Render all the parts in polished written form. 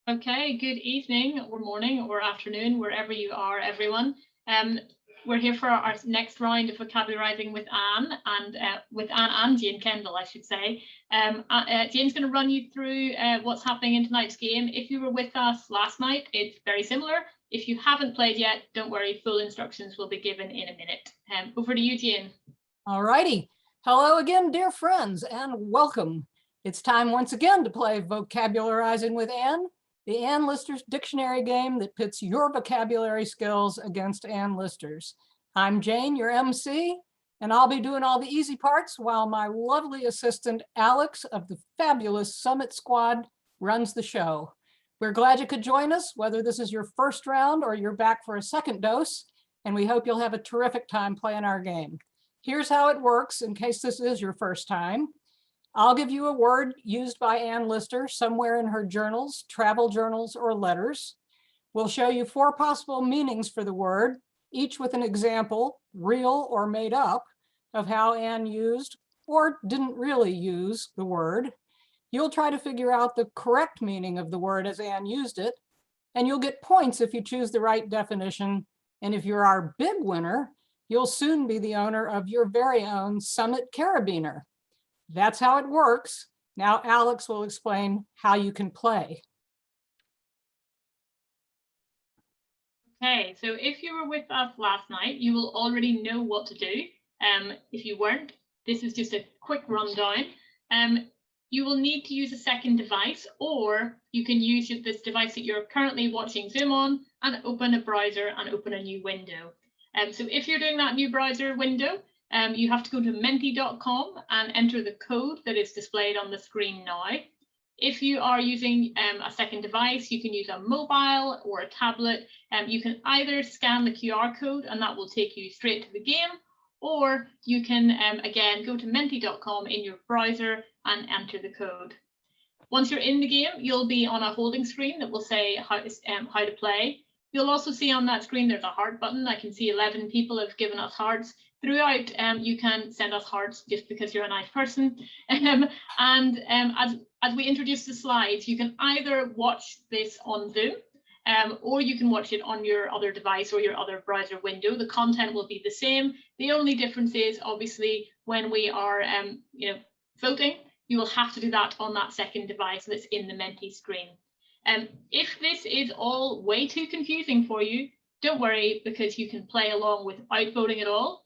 Okay, good evening or morning or afternoon, wherever you are, everyone. Um, we're here for our next round of Vocabularizing with Anne and Jane Kendall, I should say. Jane's going to run you through what's happening in tonight's game. If you were with us last night, it's very similar. If you haven't played yet, don't worry, full instructions will be given in a minute. Over to you, Jane. All righty. Hello again, dear friends, and welcome. It's time once again to play Vocabularizing with Anne, the Anne Lister's dictionary game that pits your vocabulary skills against Anne Lister's. I'm Jane, your MC, and I'll be doing all the easy parts while my lovely assistant, Alex of the fabulous Summit Squad, runs the show. We're glad you could join us, whether this is your first round or you're back for a second dose, and we hope you'll have a terrific time playing our game. Here's how it works in case this is your first time. I'll give you a word used by Anne Lister somewhere in her journals, travel journals, or letters. We'll show you 4 possible meanings for the word, each with an example, real or made up, of how Anne used or didn't really use the word. You'll try to figure out the correct meaning of the word as Anne used it, and you'll get points if you choose the right definition. And if you're our big winner, you'll soon be the owner of your very own Summit Carabiner. That's how it works. Now Alex will explain how you can play. Okay, so if you were with us last night, you will already know what to do. If you weren't, this is just a quick rundown. You will need to use a second device, or you can use this device that you're currently watching Zoom on and open a browser and open a new window. So if you're doing that new browser window, you have to go to menti.com and enter the code that is displayed on the screen now. If you are using a second device, you can use a mobile or a tablet. You can either scan the QR code and that will take you straight to the game, or you can, again, go to menti.com in your browser and enter the code. Once you're in the game, you'll be on a holding screen that will say how to play. You'll also see on that screen there's a heart button. I can see 11 people have given us hearts. Throughout, you can send us hearts just because you're a nice person. As we introduce the slides, you can either watch this on Zoom, or you can watch it on your other device or your other browser window. The content will be the same. The only difference is obviously when we are voting, you will have to do that on that second device that's in the Menti screen. If this is all way too confusing for you, don't worry, because you can play along without voting at all.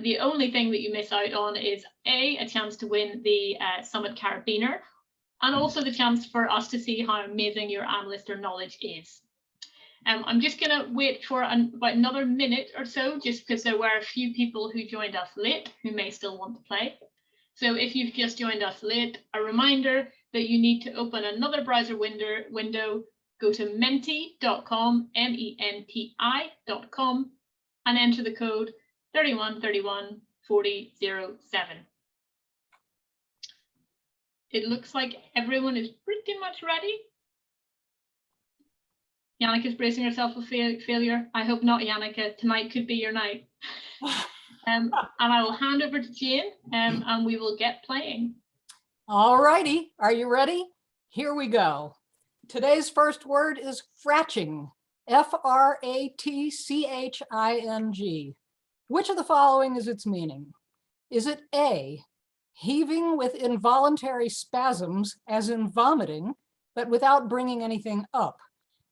The only thing that you miss out on is a chance to win the Summit Carabiner, and also the chance for us to see how amazing your Anne Lister knowledge is. I'm just going to wait for about another minute or so, just because there were a few people who joined us late who may still want to play. So if you've just joined us late, a reminder that you need to open another browser window, go to menti.com, menti.com, and enter the code 31314007. It looks like everyone is pretty much ready. Jannika's bracing herself for failure. I hope not, Jannika. Tonight could be your night. And I will hand over to Jane, and we will get playing. All righty, are you ready? Here we go. Today's first word is fratching, F-R-A-T-C-H-I-N-G. Which of the following is its meaning? Is it A, heaving with involuntary spasms, as in vomiting, but without bringing anything up,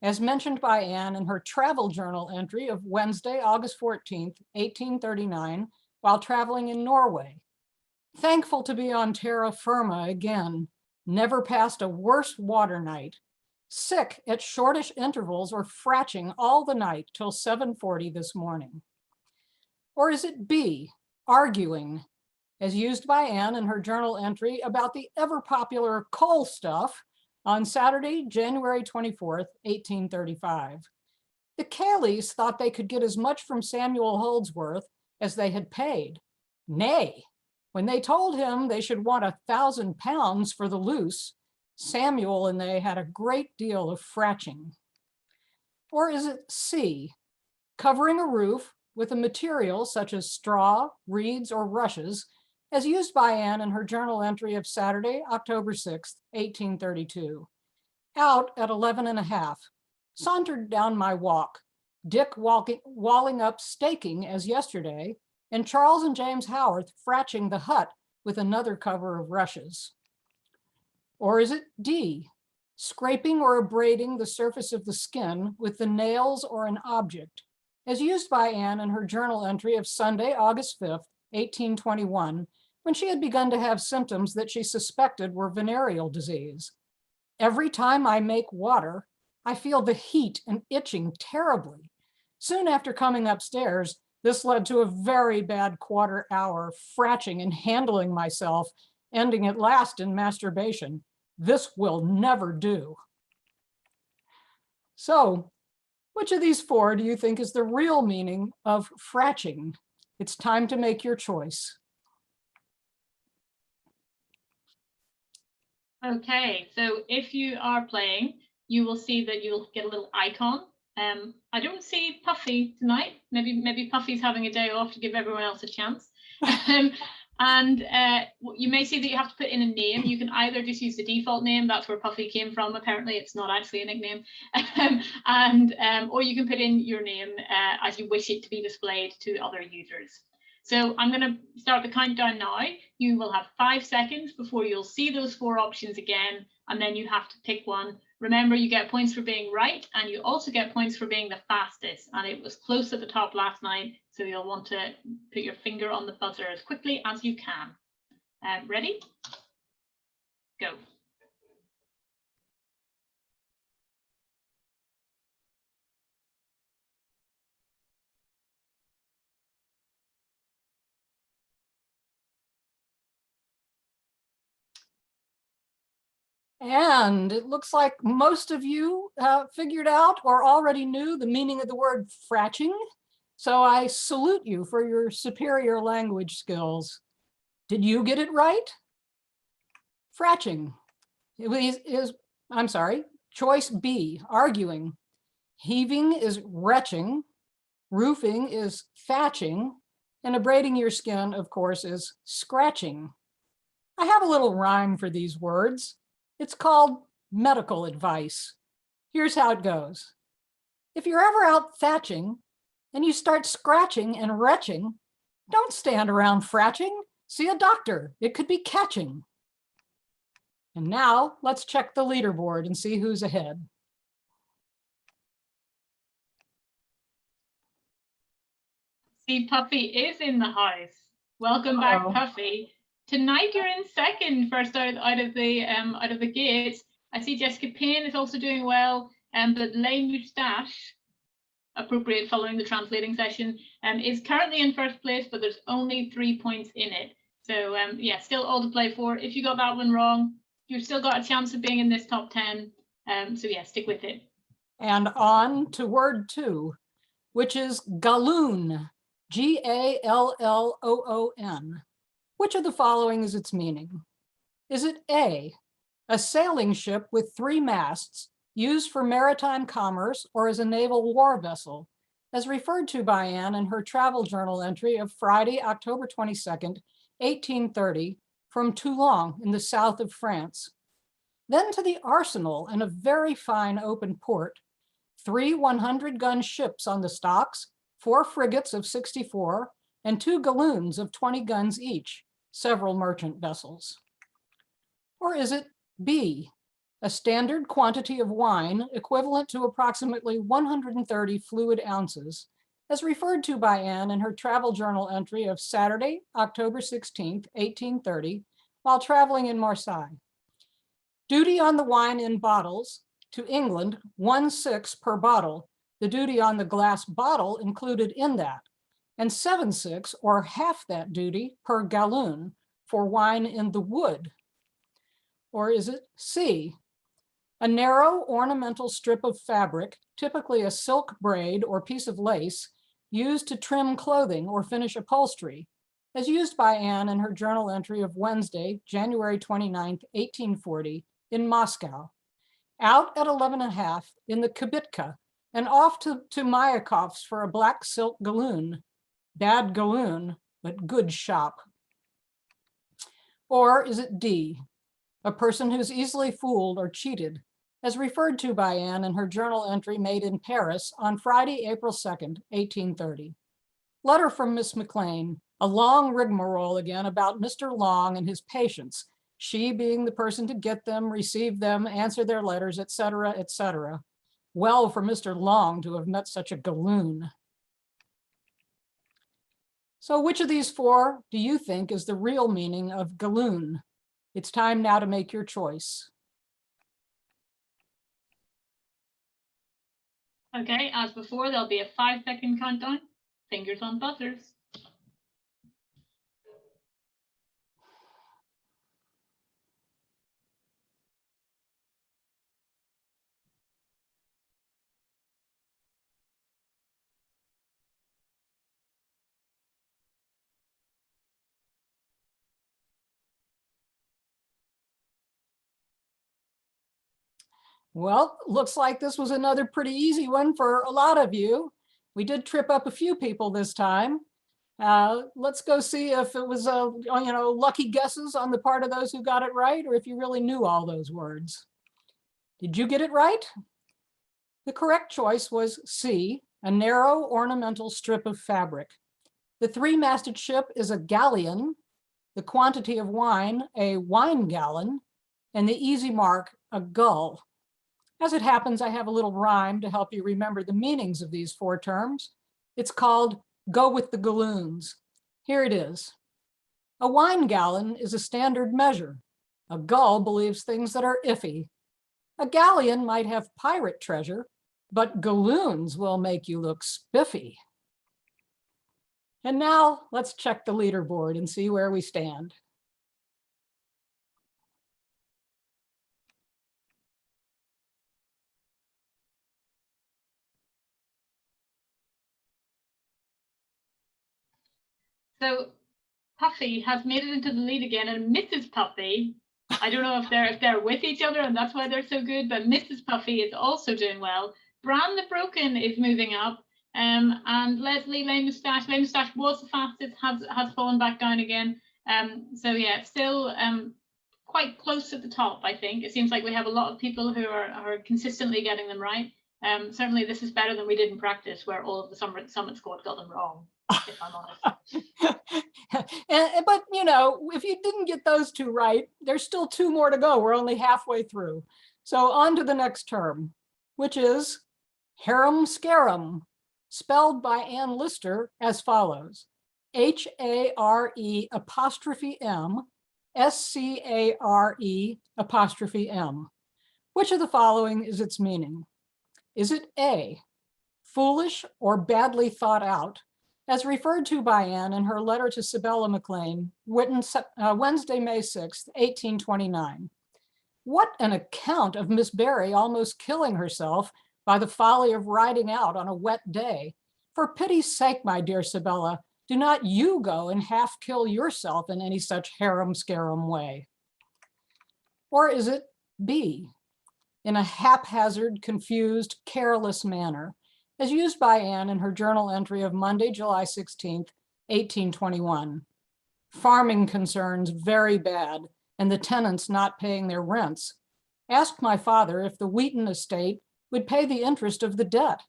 as mentioned by Anne in her travel journal entry of Wednesday, August 14th, 1839, while traveling in Norway? Thankful to be on terra firma again, never passed a worse water night. Sick at shortish intervals or fratching all the night till 7:40 this morning. Or is it B, arguing, as used by Anne in her journal entry about the ever popular coal stuff on Saturday, January 24th, 1835. The Caleys thought they could get as much from Samuel Holdsworth as they had paid. Nay, when they told him they should want 1,000 pounds for the loose, Samuel and they had a great deal of fratching. Or is it C, covering a roof with a material such as straw, reeds, or rushes, as used by Anne in her journal entry of Saturday, October 6th, 1832. Out at 11:30. Sauntered down my walk. Dick walling up staking as yesterday, and Charles and James Howarth fratching the hut with another cover of rushes. Or is it D, scraping or abrading the surface of the skin with the nails or an object, as used by Anne in her journal entry of Sunday, August 5th, 1821, when she had begun to have symptoms that she suspected were venereal disease. Every time I make water, I feel the heat and itching terribly. Soon after coming upstairs, this led to a very bad quarter hour fratching and handling myself, ending at last in masturbation. This will never do. So, which of these four do you think is the real meaning of fratching? It's time to make your choice. Okay, so if you are playing, you will see that you'll get a little icon. I don't see Puffy tonight. Maybe Puffy's having a day off to give everyone else a chance. And you may see that you have to put in a name. You can either just use the default name, that's where Puffy came from. Apparently it's not actually a nickname. Or you can put in your name as you wish it to be displayed to other users. So I'm going to start the countdown now. You will have 5 seconds before you'll see those four options again, and then you have to pick one. Remember, you get points for being right, and you also get points for being the fastest. And it was close at the top last night, so you'll want to put your finger on the buzzer as quickly as you can. Ready? Go. And it looks like most of you figured out or already knew the meaning of the word fratching. So I salute you for your superior language skills. Did you get it right? Fratching I'm sorry, choice B, arguing. Heaving is retching. Roofing is thatching. And abrading your skin, of course, is scratching. I have a little rhyme for these words. It's called medical advice. Here's how it goes. If you're ever out thatching and you start scratching and retching, don't stand around fratching. See a doctor. It could be catching. And now let's check the leaderboard and see who's ahead. See, Puffy is in the house. Welcome back, Puffy. Tonight you're in second, first out of the gates. I see Jessica Payne is also doing well, but Les Moustache, appropriate following the translating session, is currently in first place, but there's only 3 points in it. So yeah, still all to play for. If you got that one wrong, you've still got a chance of being in this top 10. So yeah, stick with it. And on to word 2, which is galloon, Galloon. Which of the following is its meaning? Is it A, a sailing ship with 3 masts used for maritime commerce or as a naval war vessel, as referred to by Anne in her travel journal entry of Friday, October 22nd, 1830, from Toulon in the south of France? Then to the arsenal in a very fine open port, 3 100-gun ships on the stocks, 4 frigates of 64, and 2 galloons of 20 guns each, several merchant vessels. Or is it B, a standard quantity of wine equivalent to approximately 130 fluid ounces, as referred to by Anne in her travel journal entry of Saturday, October 16th, 1830, while traveling in Marseille. Duty on the wine in bottles, to England, 1/6 per bottle, the duty on the glass bottle included in that, and 7/6 or half that duty per galloon for wine in the wood. Or is it C, a narrow ornamental strip of fabric, typically a silk braid or piece of lace, used to trim clothing or finish upholstery, as used by Anne in her journal entry of Wednesday, January 29th, 1840, in Moscow. Out at 11:30 in the kibitka, and off to Mayakov's for a black silk galloon. Bad galloon, but good shop. Or is it D, a person who's easily fooled or cheated, as referred to by Anne in her journal entry made in Paris on Friday, April 2nd, 1830. Letter from Miss McLean, a long rigmarole again about Mr. Long and his patients, she being the person to get them, receive them, answer their letters, etc., etc. Well for Mr. Long to have met such a galoon. So which of these four do you think is the real meaning of galoon? It's time now to make your choice. Okay, as before, there'll be a 5-second countdown. Fingers on buzzers. Well, looks like this was another pretty easy one for a lot of you. We did trip up a few people this time. Let's go see if it was lucky guesses on the part of those who got it right, or if you really knew all those words. Did you get it right? The correct choice was C, a narrow ornamental strip of fabric. The three-masted ship is a galleon, the quantity of wine a wine gallon, and the easy mark a gull. As it happens, I have a little rhyme to help you remember the meanings of these four terms. It's called Go with the Galoons. Here it is. A wine gallon is a standard measure. A gull believes things that are iffy. A galleon might have pirate treasure, but galoons will make you look spiffy. And now let's check the leaderboard and see where we stand. So Puffy has made it into the lead again, and Mrs. Puffy, I don't know if they're with each other and that's why they're so good, but Mrs. Puffy is also doing well. Bran the Broken is moving up, and Leslie Lane Moustache was the fastest, has fallen back down again. So yeah, still quite close at the top, I think. It seems like we have a lot of people who are consistently getting them right. Certainly this is better than we did in practice, where all of the Summit Squad got them wrong, if I'm honest. But you know, if you didn't get those two right, there's still two more to go. We're only halfway through. So on to the next term, which is harum scarum, spelled by Ann Lister as follows: HARE''M SCARE''M. Which of the following is its meaning? Is it A, foolish or badly thought out, as referred to by Anne in her letter to Sibylla McLean, written Wednesday, May 6th, 1829. What an account of Miss Barry almost killing herself by the folly of riding out on a wet day. For pity's sake, my dear Sibylla, do not you go and half kill yourself in any such harum-scarum way. Or is it B, in a haphazard, confused, careless manner, as used by Anne in her journal entry of Monday, July 16th, 1821. Farming concerns very bad, and the tenants not paying their rents. Asked my father if the Wheaton estate would pay the interest of the debt.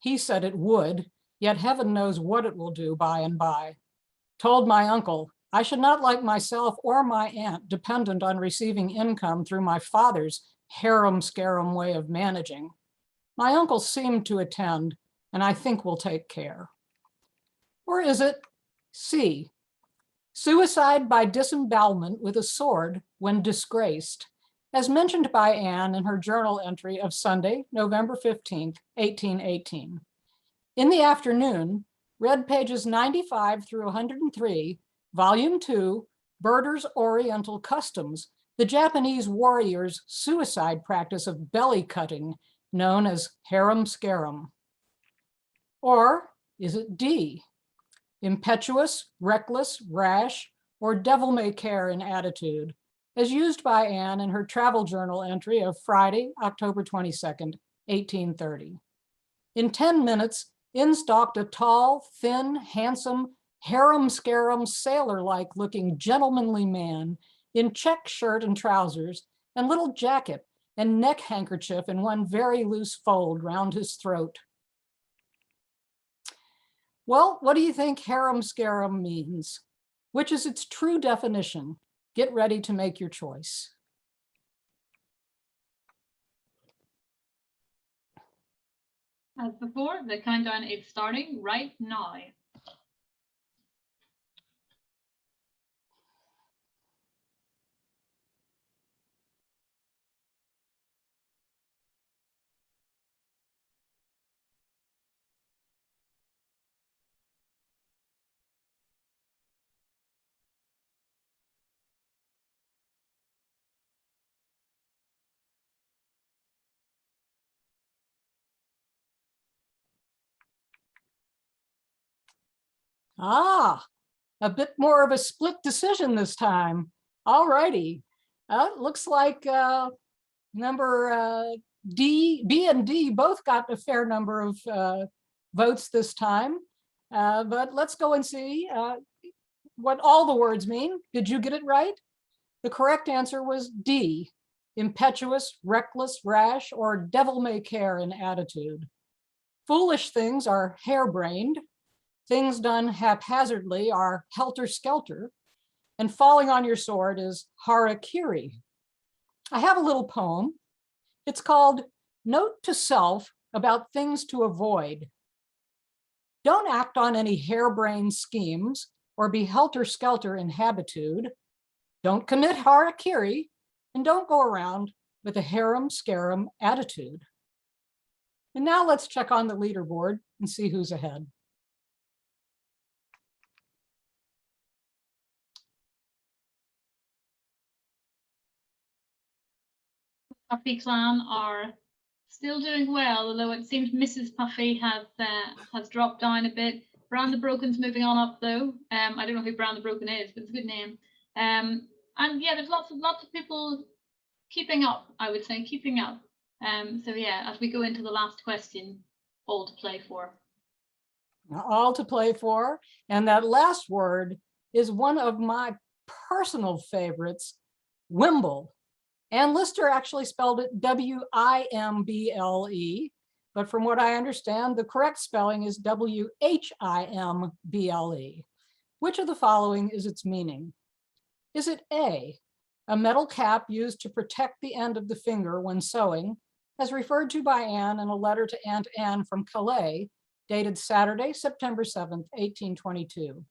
He said it would, yet heaven knows what it will do by and by. Told my uncle I should not like myself or my aunt dependent on receiving income through my father's harum-scarum way of managing. My uncle seemed to attend, and I think will take care. Or is it C, suicide by disembowelment with a sword when disgraced, as mentioned by Anne in her journal entry of Sunday, November 15th, 1818. In the afternoon, read pages 95 through 103, Volume 2, Birders' Oriental Customs, the Japanese warriors' suicide practice of belly cutting, known as harum-scarum. Or is it D, impetuous, reckless, rash, or devil-may-care in attitude, as used by Anne in her travel journal entry of Friday, October 22nd, 1830. In 10 minutes, in stalked a tall, thin, handsome, harum-scarum, sailor-like looking gentlemanly man in check shirt and trousers and little jacket and neck handkerchief in one very loose fold round his throat. Well, what do you think harum scarum means? Which is its true definition? Get ready to make your choice. As before, the countdown is starting right now. Ah, a bit more of a split decision this time. All righty. Looks like number B and D both got a fair number of votes this time. But let's go and see what all the words mean. Did you get it right? The correct answer was D, impetuous, reckless, rash, or devil-may-care in attitude. Foolish things are harebrained. Things done haphazardly are helter-skelter, and falling on your sword is harakiri. I have a little poem. It's called Note to Self About Things to Avoid. Don't act on any harebrained schemes or be helter-skelter in habitude. Don't commit harakiri, and don't go around with a harum-scarum attitude. And now let's check on the leaderboard and see who's ahead. Puffy clan are still doing well, although it seems Mrs. Puffy has dropped down a bit. Brand the Broken's moving on up though. I don't know who Brand the Broken is, but it's a good name. And yeah, there's lots of people keeping up, I would say, keeping up. So yeah, as we go into the last question, all to play for. All to play for. And that last word is one of my personal favorites, wimble. Ann Lister actually spelled it W-I-M-B-L-E, but from what I understand, the correct spelling is W-H-I-M-B-L-E. Which of the following is its meaning? Is it A, a metal cap used to protect the end of the finger when sewing, as referred to by Anne in a letter to Aunt Anne from Calais, dated Saturday, September 7th, 1822.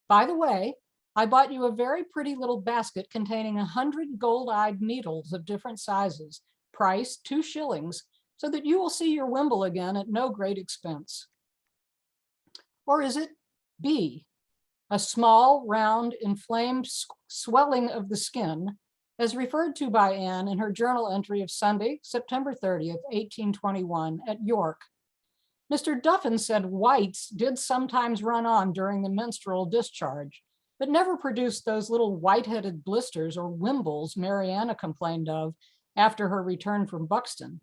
By the way, I bought you a very pretty little basket containing 100 gold-eyed needles of different sizes, price 2 shillings, so that you will see your wimble again at no great expense. Or is it B, a small, round, inflamed swelling of the skin, as referred to by Anne in her journal entry of Sunday, September 30th, 1821 at York. Mr. Duffin said whites did sometimes run on during the menstrual discharge, but never produced those little white-headed blisters or wimbles Mariana complained of after her return from Buxton.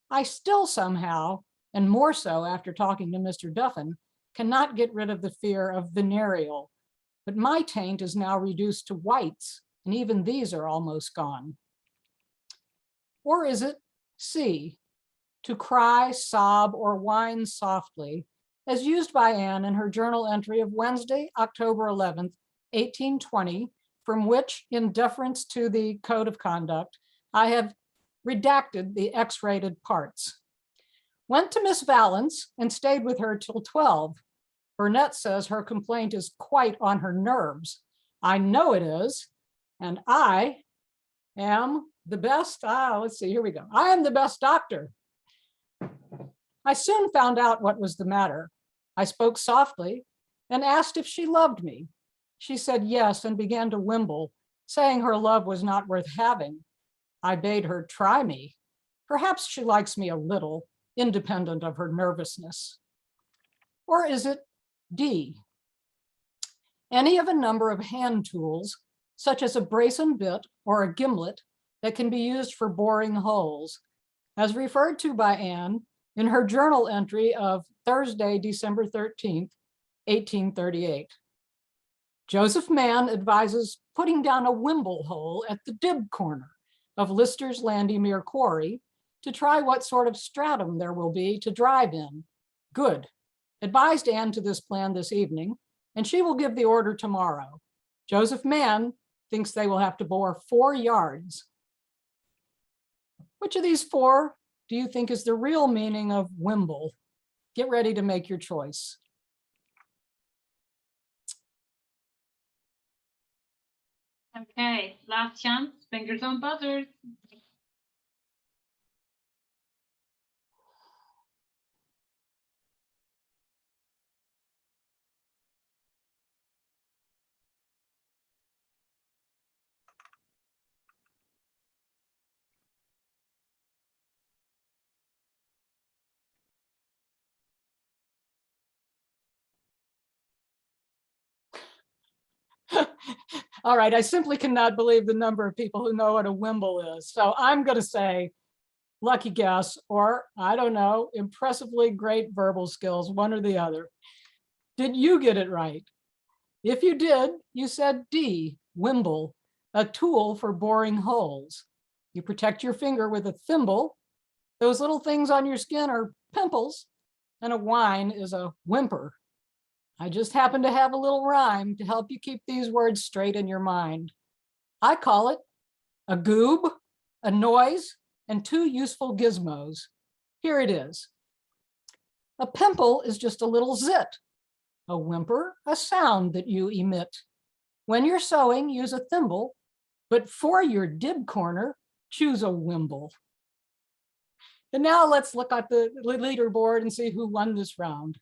I still somehow, and more so after talking to Mr. Duffin, cannot get rid of the fear of venereal, but my taint is now reduced to whites, and even these are almost gone. Or is it C, to cry, sob, or whine softly, as used by Anne in her journal entry of Wednesday, October 11th, 1820, from which, in deference to the Code of Conduct, I have redacted the X-rated parts. Went to Miss Valence and stayed with her till 12. Burnett says her complaint is quite on her nerves. I know it is, and I am the best, let's see, here we go. I am the best doctor. I soon found out what was the matter. I spoke softly and asked if she loved me. She said yes and began to wimble, saying her love was not worth having. I bade her try me. Perhaps she likes me a little, independent of her nervousness. Or is it D, any of a number of hand tools, such as a brace and bit or a gimlet that can be used for boring holes, as referred to by Anne in her journal entry of Thursday, December 13th, 1838. Joseph Mann advises putting down a wimble hole at the dib corner, of Lister's Landymere Quarry to try what sort of stratum there will be to drive in. Good. Advised Anne to this plan this evening, and she will give the order tomorrow. Joseph Mann thinks they will have to bore 4 yards. Which of these 4 do you think is the real meaning of wimble? Get ready to make your choice. Okay, last chance, fingers on buzzers. All right, I simply cannot believe the number of people who know what a wimble is. So I'm going to say lucky guess, or I don't know, impressively great verbal skills, one or the other. Did you get it right? If you did, you said D, wimble, a tool for boring holes. You protect your finger with a thimble. Those little things on your skin are pimples, and a whine is a whimper. I just happen to have a little rhyme to help you keep these words straight in your mind. I call it a goob, a noise, and 2 useful gizmos. Here it is. A pimple is just a little zit. A whimper, a sound that you emit. When you're sewing, use a thimble, but for your dib corner, choose a wimble. And now let's look at the leaderboard and see who won this round.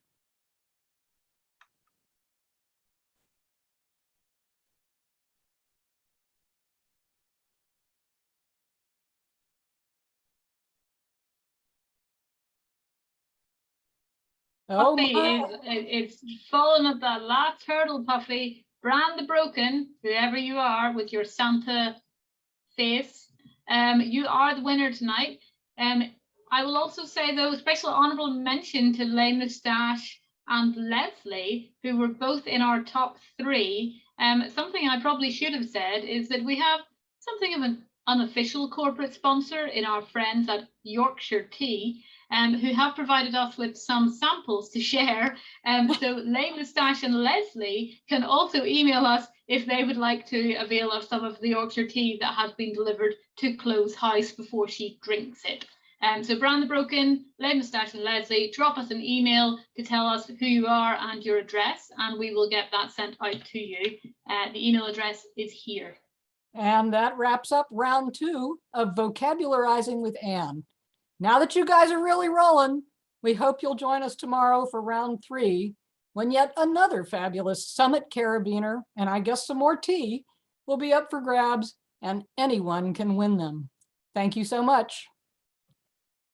Oh Puffy my. it's fallen at that last hurdle, Puffy. Brand the Broken, whoever you are with your Santa face, you are the winner tonight. I will also say, though, special honorable mention to Lay Moustache and Leslie, who were both in our top 3. Something I probably should have said is that we have something of an unofficial corporate sponsor in our friends at Yorkshire Tea, who have provided us with some samples to share. So Lay Moustache and Leslie can also email us if they would like to avail of some of the Yorkshire tea that has been delivered to Chloe's house before she drinks it. So Brand the Broken, Lay Moustache and Leslie, drop us an email to tell us who you are and your address, and we will get that sent out to you. The email address is here. And that wraps up round 2 of Vocabularizing with Anne. Now that you guys are really rolling, we hope you'll join us tomorrow for round 3, when yet another fabulous Summit Carabiner, and I guess some more tea, will be up for grabs, and anyone can win them. Thank you so much.